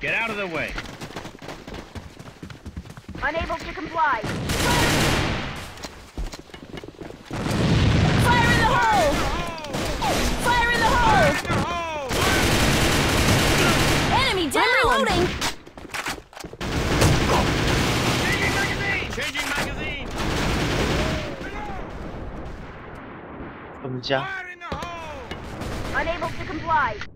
Get out of the way. Unable to comply. Fire in the hole! Fire in the hole! Enemy down! I'm reloading! Changing magazine! 他们家 Fire in the hole! Unable to comply.